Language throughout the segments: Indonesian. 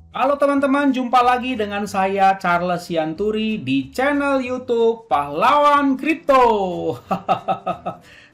Halo teman-teman, jumpa lagi dengan saya Charles Sianturi di channel YouTube Pahlawan Kripto.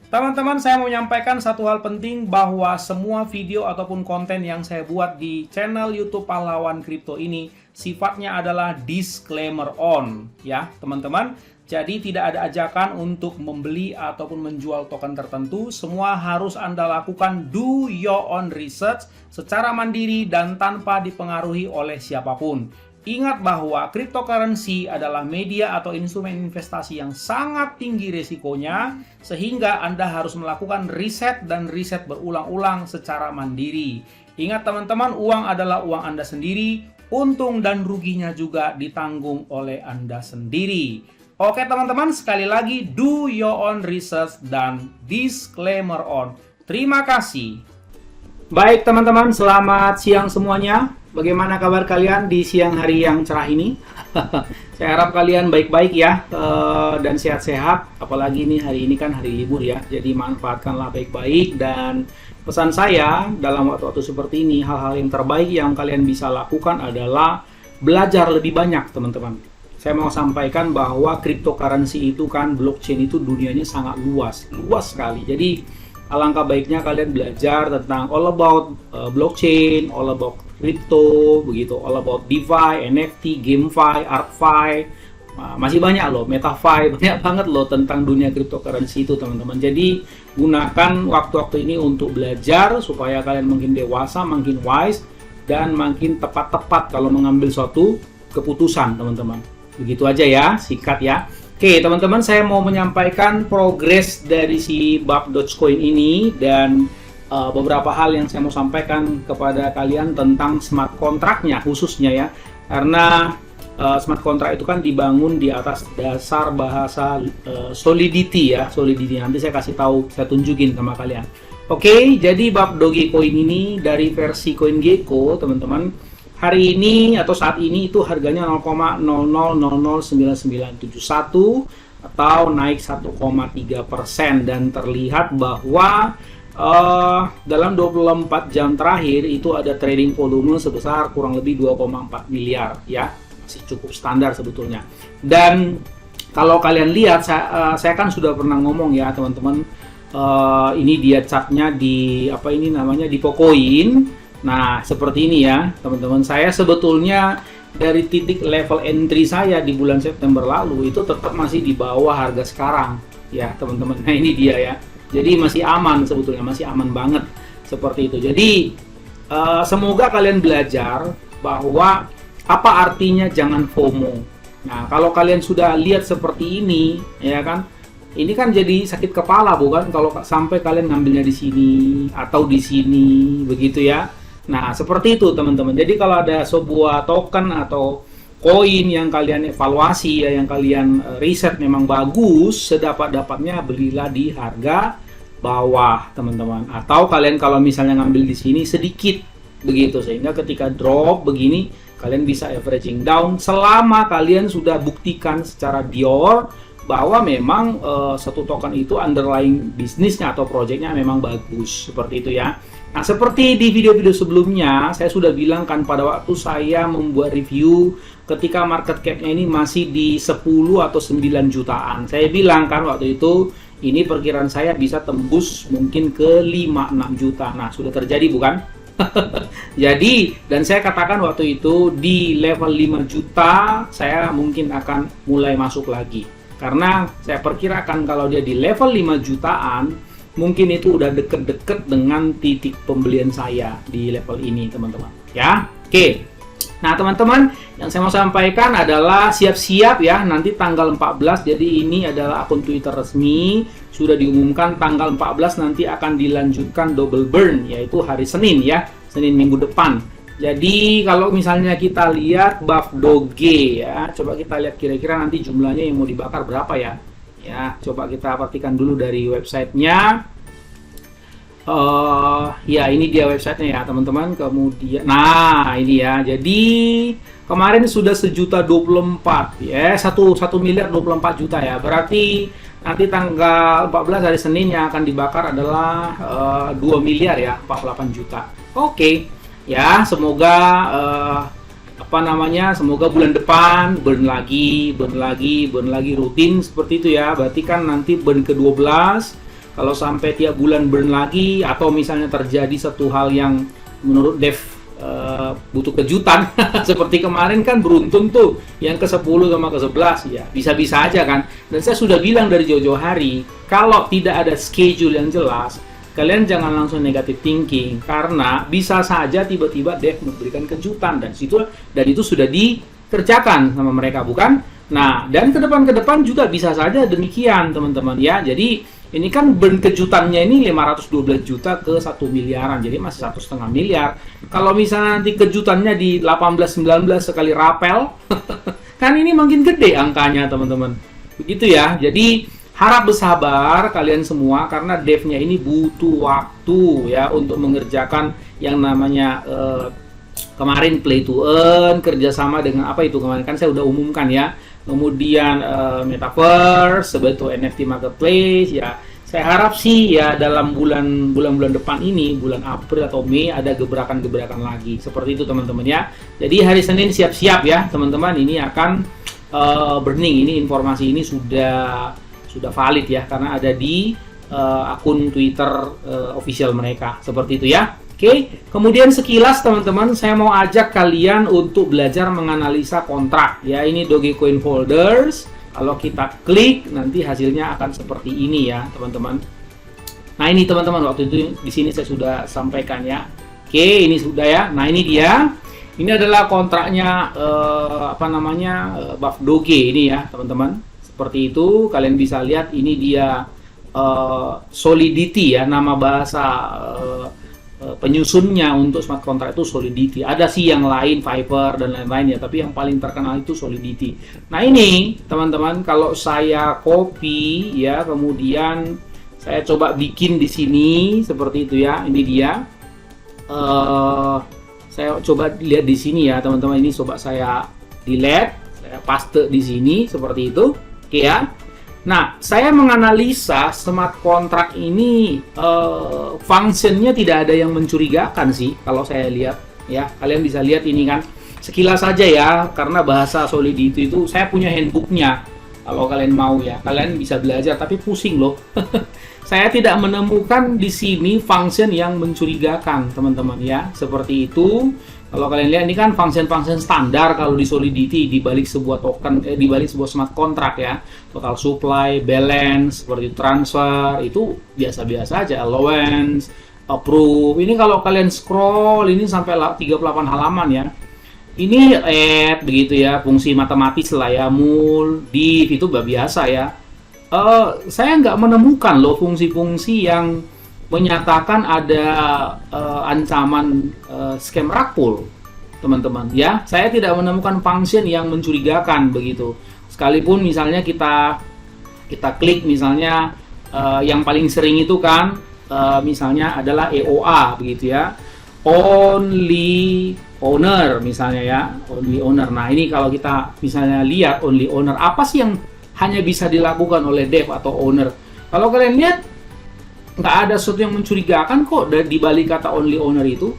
Teman-teman, saya mau menyampaikan satu hal penting bahwa semua video ataupun konten yang saya buat di channel YouTube Pahlawan Kripto ini sifatnya adalah disclaimer on, ya teman-teman. Jadi tidak ada ajakan untuk membeli ataupun menjual token tertentu. Semua harus Anda lakukan do your own research secara mandiri dan tanpa dipengaruhi oleh siapapun. Ingat bahwa cryptocurrency adalah media atau instrumen investasi yang sangat tinggi risikonya, sehingga Anda harus melakukan riset dan riset berulang-ulang secara mandiri. Ingat teman-teman, uang adalah uang Anda sendiri, untung dan ruginya juga ditanggung oleh Anda sendiri. Oke teman-teman, sekali lagi do your own research dan disclaimer on. Terima kasih. Baik teman-teman, selamat siang semuanya. Bagaimana kabar kalian di siang hari yang cerah ini? Saya harap kalian baik-baik ya, dan sehat-sehat. Apalagi ini hari ini kan hari libur ya. Jadi manfaatkanlah baik-baik, dan pesan saya dalam waktu-waktu seperti ini, hal-hal yang terbaik yang kalian bisa lakukan adalah belajar lebih banyak teman-teman. Saya mau sampaikan bahwa cryptocurrency itu kan, blockchain itu dunianya sangat luas sekali. Jadi alangkah baiknya kalian belajar tentang all about blockchain, all about crypto, begitu, all about DeFi, NFT, GameFi, ArtFi, masih banyak loh, MetaFi, banyak banget loh tentang dunia cryptocurrency itu teman-teman. Jadi gunakan waktu-waktu ini untuk belajar supaya kalian makin dewasa, makin wise, dan makin tepat-tepat kalau mengambil suatu keputusan teman-teman. Begitu aja ya, sikat ya. Oke teman-teman, saya mau menyampaikan progres dari si BAP Dogecoin ini, dan beberapa hal yang saya mau sampaikan kepada kalian tentang smart contract-nya khususnya ya. Karena smart contract itu kan dibangun di atas dasar bahasa Solidity ya, Solidity. Nanti saya kasih tahu, saya tunjukin sama kalian. Oke, jadi BAP Dogecoin ini dari versi CoinGecko teman-teman. Hari ini atau saat ini itu harganya 0,00009971 atau naik 1,3%, dan terlihat bahwa dalam 24 jam terakhir itu ada trading volume sebesar kurang lebih 2,4 miliar ya, masih cukup standar sebetulnya. Dan kalau kalian lihat, saya kan sudah pernah ngomong ya teman-teman, ini dia chartnya di apa ini namanya, di Pocoin. Nah, seperti ini ya, teman-teman. Saya sebetulnya dari titik level entry saya di bulan September lalu itu tetap masih di bawah harga sekarang, ya, teman-teman. Nah, ini dia ya. Jadi masih aman sebetulnya, masih aman banget seperti itu. Jadi semoga kalian belajar bahwa apa artinya jangan FOMO. Nah, kalau kalian sudah lihat seperti ini, ya kan? Ini kan jadi sakit kepala bukan kalau sampai kalian ngambilnya di sini atau di sini, begitu ya. Nah, seperti itu teman-teman. Jadi kalau ada sebuah token atau koin yang kalian evaluasi ya, yang kalian riset memang bagus, sedapat-dapatnya belilah di harga bawah, teman-teman. Atau kalian kalau misalnya ngambil di sini sedikit begitu, sehingga ketika drop begini kalian bisa averaging down selama kalian sudah buktikan secara pure bahwa memang satu token itu underlying bisnisnya atau projectnya memang bagus, seperti itu ya. Nah, seperti di video-video sebelumnya, saya sudah bilang kan pada waktu saya membuat review ketika market cap-nya ini masih di 10 atau 9 jutaan. Saya bilang kan waktu itu, ini perkiraan saya bisa tembus mungkin ke 5-6 juta. Nah, sudah terjadi bukan? Jadi, dan saya katakan waktu itu di level 5 juta, saya mungkin akan mulai masuk lagi. Karena saya perkirakan kalau dia di level 5 jutaan, mungkin itu udah deket-deket dengan titik pembelian saya di level ini teman-teman ya. Oke, nah teman-teman, yang saya mau sampaikan adalah siap-siap ya, nanti tanggal 14, jadi ini adalah akun Twitter resmi, sudah diumumkan tanggal 14 nanti akan dilanjutkan double burn, yaitu hari Senin ya, Senin minggu depan. Jadi kalau misalnya kita lihat BAP Doge ya, coba kita lihat kira-kira nanti jumlahnya yang mau dibakar berapa ya. Ya, coba kita perhatikan dulu dari websitenya. Ya, ini dia websitenya ya teman-teman. Kemudian, nah ini ya. Jadi kemarin sudah 1.024 ya, 1 miliar 24 juta ya. Berarti nanti tanggal 14 hari Senin yang akan dibakar adalah 2 miliar ya, 48 juta. Oke. Ya, semoga apa namanya, semoga bulan depan burn lagi rutin seperti itu ya. Berarti kan nanti burn ke-12, kalau sampai tiap bulan burn lagi, atau misalnya terjadi satu hal yang menurut Dev butuh kejutan seperti kemarin kan beruntun tuh yang ke-10 sama ke-11, ya bisa-bisa aja kan. Dan saya sudah bilang dari jauh-jauh hari, kalau tidak ada schedule yang jelas, kalian jangan langsung negative thinking, karena bisa saja tiba-tiba Dev memberikan kejutan dan itu sudah dikerjakan sama mereka, bukan? Nah, dan ke depan juga bisa saja demikian, teman-teman ya. Jadi ini kan burn kejutannya ini 512 juta ke 1 miliaran, jadi masih 1,5 miliar. Kalau misalnya nanti kejutannya di 18-19 sekali rapel, kan ini makin gede angkanya, teman-teman. Begitu ya. Jadi harap bersabar kalian semua, karena devnya ini butuh waktu ya untuk mengerjakan yang namanya kemarin play to earn, kerjasama dengan apa itu kemarin kan saya udah umumkan ya. Kemudian metaverse sebagai NFT marketplace ya. Saya harap sih ya dalam bulan-bulan depan ini, bulan April atau Mei, ada gebrakan-gebrakan lagi seperti itu, teman-teman ya. Jadi hari Senin siap-siap ya teman-teman, ini akan burning. Ini informasi ini sudah valid ya, karena ada di akun Twitter official mereka seperti itu ya. Oke, kemudian sekilas teman-teman, saya mau ajak kalian untuk belajar menganalisa kontrak ya. Ini Dogecoin holders. Kalau kita klik, nanti hasilnya akan seperti ini ya, teman-teman. Nah, ini teman-teman, waktu itu di sini saya sudah sampaikan ya. Oke, ini sudah ya. Nah, ini dia. Ini adalah kontraknya Buff Doge ini ya, teman-teman. Seperti itu, kalian bisa lihat ini dia Solidity ya, nama bahasa penyusunnya untuk smart contract itu Solidity. Ada sih yang lain, Viper dan lain-lain ya, tapi yang paling terkenal itu Solidity. Nah, ini teman-teman, kalau saya copy ya, kemudian saya coba bikin di sini seperti itu ya. Ini dia. Saya coba lihat di sini ya, teman-teman. Ini coba saya delete, saya paste di sini seperti itu. Oke ya. Nah, saya menganalisa smart contract ini fungsinya tidak ada yang mencurigakan sih kalau saya lihat ya. Kalian bisa lihat ini kan sekilas saja ya, karena bahasa Solidity itu saya punya handbooknya. Kalau kalian mau ya, kalian bisa belajar, tapi pusing loh. Saya tidak menemukan di sini function yang mencurigakan, teman-teman ya. Seperti itu. Kalau kalian lihat ini kan function-function standar kalau di Solidity, di balik sebuah token, di balik sebuah smart contract ya. Total supply, balance, seperti transfer, itu biasa-biasa aja. Allowance, approve. Ini kalau kalian scroll ini sampai 38 halaman ya. Ini add begitu ya, fungsi matematis lah ya, mul, div, itu biasa ya. Saya nggak menemukan loh fungsi-fungsi yang menyatakan ada ancaman scam rug pull, teman-teman ya. Saya tidak menemukan function yang mencurigakan begitu. Sekalipun misalnya kita klik misalnya yang paling sering itu kan misalnya adalah EOA begitu ya. Only owner misalnya ya, only owner. Nah, ini kalau kita misalnya lihat only owner, apa sih yang hanya bisa dilakukan oleh dev atau owner? Kalau kalian lihat nggak ada sesuatu yang mencurigakan kok di balik kata only owner itu.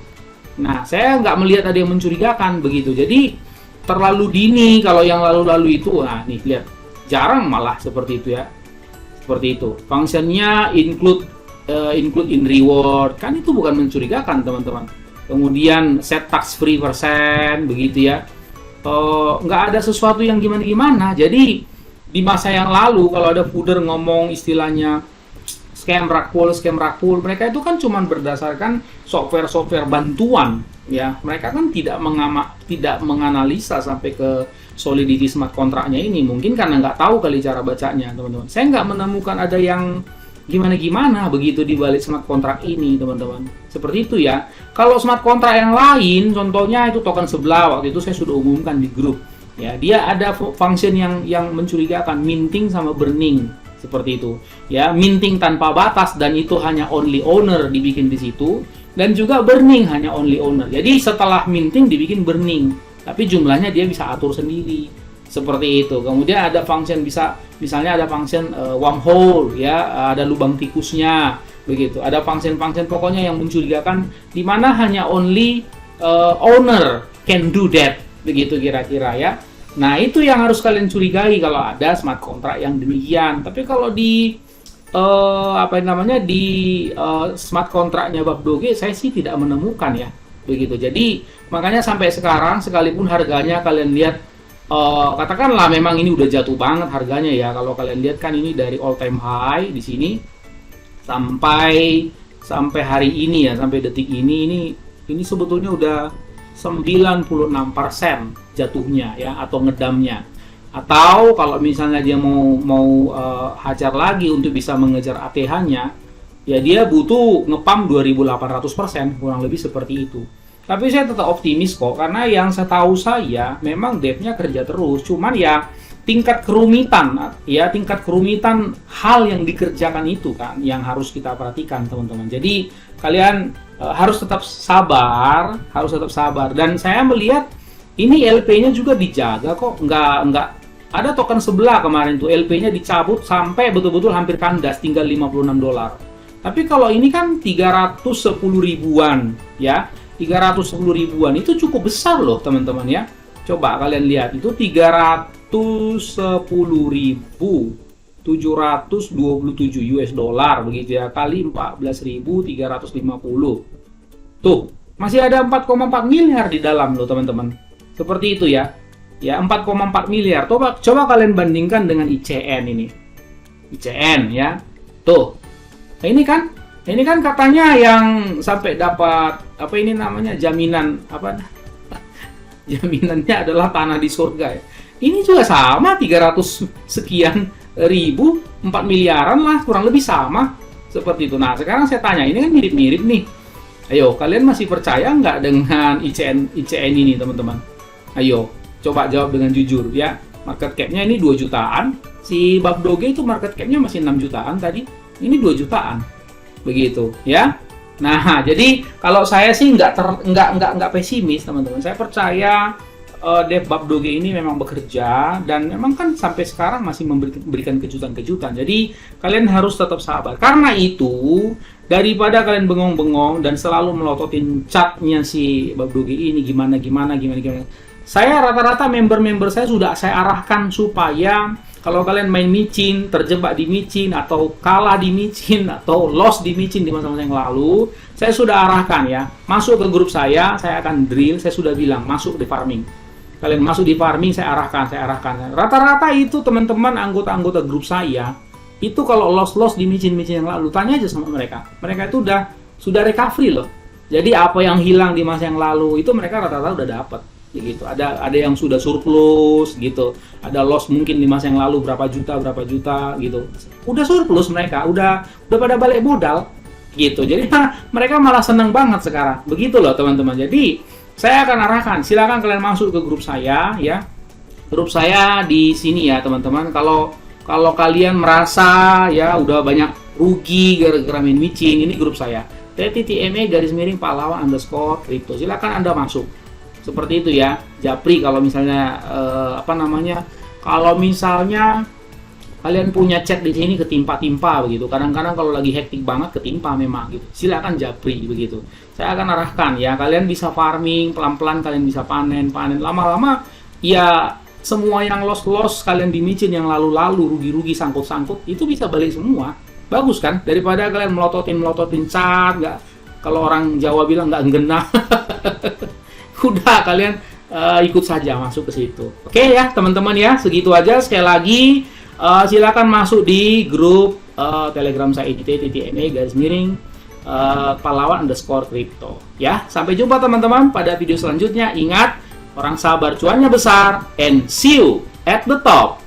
Nah, saya nggak melihat ada yang mencurigakan begitu. Jadi terlalu dini kalau yang lalu-lalu itu. Nah, nih lihat, jarang malah seperti itu ya. Seperti itu. Fungsinya include in reward, kan itu bukan mencurigakan, teman-teman. Kemudian set tax free persen begitu ya. Nggak ada sesuatu yang gimana-gimana. Jadi di masa yang lalu kalau ada fooder ngomong istilahnya scam rug pull, mereka itu kan cuma berdasarkan software bantuan ya. Mereka kan tidak menganalisa sampai ke Solidity smart contract-nya ini, mungkin karena nggak tahu kali cara bacanya, teman-teman. Saya nggak menemukan ada yang gimana begitu di balik smart contract ini, teman-teman. Seperti itu ya. Kalau smart contract yang lain, contohnya itu token sebelah, waktu itu saya sudah umumkan di grup ya. Dia ada function yang mencurigakan, minting sama burning. Seperti itu ya, minting tanpa batas dan itu hanya only owner dibikin di situ, dan juga burning hanya only owner. Jadi setelah minting dibikin burning, tapi jumlahnya dia bisa atur sendiri seperti itu. Kemudian ada function misalnya ada function wormhole ya, ada lubang tikusnya begitu. Ada function pokoknya yang mencurigakan di mana hanya only owner can do that begitu kira-kira ya. Nah, itu yang harus kalian curigai kalau ada smart contract yang demikian. Tapi kalau di smart contractnya Bab Doge saya sih tidak menemukan ya, begitu. Jadi makanya sampai sekarang sekalipun harganya kalian lihat katakanlah memang ini udah jatuh banget harganya ya. Kalau kalian lihat kan ini dari all time high di sini sampai hari ini ya, sampai detik ini sebetulnya udah 96% jatuhnya ya, atau ngedamnya. Atau kalau misalnya dia mau hajar lagi untuk bisa mengejar ATH-nya, ya dia butuh ngepump 2800%, kurang lebih seperti itu. Tapi saya tetap optimis kok, karena yang saya tahu saya memang dev-nya kerja terus, cuman ya tingkat kerumitan hal yang dikerjakan itu kan yang harus kita perhatikan teman-teman. Jadi kalian harus tetap sabar, dan saya melihat ini LP-nya juga dijaga kok, nggak ada token sebelah kemarin tuh LP-nya dicabut sampai betul-betul hampir kandas tinggal $56. Tapi kalau ini kan 310 ribuan ya, 310 ribuan itu cukup besar loh teman-teman ya. Coba kalian lihat itu 310.727 US dollar begitu ya, kali 14.350. Tuh, masih ada 4,4 miliar di dalam loh teman-teman. Seperti itu ya. Ya, 4,4 miliar. Coba kalian bandingkan dengan ICN ini. ICN ya. Tuh. Nah, ini kan katanya yang sampai dapat apa ini namanya jaminan apa? Jaminannya adalah tanah di surga ya. Ini juga sama 300 sekian ribu, 4 miliaran lah, kurang lebih sama seperti itu. Nah, sekarang saya tanya, ini kan mirip-mirip nih. Ayo, kalian masih percaya nggak dengan ICN ini, teman-teman? Ayo, coba jawab dengan jujur ya. Market cap-nya ini 2 jutaan. Si Bab Doge itu market cap-nya masih 6 jutaan tadi. Ini 2 jutaan. Begitu, ya. Nah, jadi kalau saya sih nggak pesimis, teman-teman. Saya percaya dev Bab Doge ini memang bekerja, dan memang kan sampai sekarang masih memberikan kejutan-kejutan. Jadi kalian harus tetap sabar. Karena itu, daripada kalian bengong-bengong dan selalu melototin chartnya si Bab Doge ini gimana. Saya rata-rata member-member saya sudah saya arahkan supaya kalau kalian main micin, terjebak di micin, atau kalah di micin, atau loss di micin di masa-masa yang lalu, saya sudah arahkan ya, masuk ke grup saya akan drill, saya sudah bilang, masuk di farming. Kalian masuk di farming, saya arahkan. Rata-rata itu teman-teman anggota-anggota grup saya, itu kalau loss di micin-micin yang lalu, tanya aja sama mereka. Mereka itu sudah recovery loh. Jadi apa yang hilang di masa yang lalu, itu mereka rata-rata udah dapat. Gitu. Ada yang sudah surplus gitu, ada loss mungkin di masa yang lalu berapa juta gitu, udah surplus, mereka udah pada balik modal gitu. Jadi mereka malah senang banget sekarang begitu loh teman-teman. Jadi saya akan arahkan, silakan kalian masuk ke grup saya ya, grup saya di sini ya teman-teman. Kalau kalian merasa ya udah banyak rugi gara-gara main micin, ini grup saya @TTME_pahlawan_crypto, silakan Anda masuk. Seperti itu ya, Japri. Kalau misalnya kalau misalnya kalian punya chat di sini ketimpa-timpa begitu, kadang-kadang kalau lagi hektik banget ketimpa memang gitu, silakan Japri begitu. Saya akan arahkan ya, kalian bisa farming pelan-pelan, kalian bisa panen lama-lama ya. Semua yang loss kalian di micin yang lalu-lalu, rugi-rugi, sangkut-sangkut, itu bisa balik semua. Bagus kan, daripada kalian melototin chart, nggak, kalau orang Jawa bilang nggak ngena. Udah kalian ikut saja masuk ke situ. Oke ya teman-teman ya, segitu aja. Sekali lagi silakan masuk di grup Telegram saya @TTME_pahlawan_crypto ya. Sampai jumpa teman-teman pada video selanjutnya. Ingat, orang sabar cuannya besar, and see you at the top.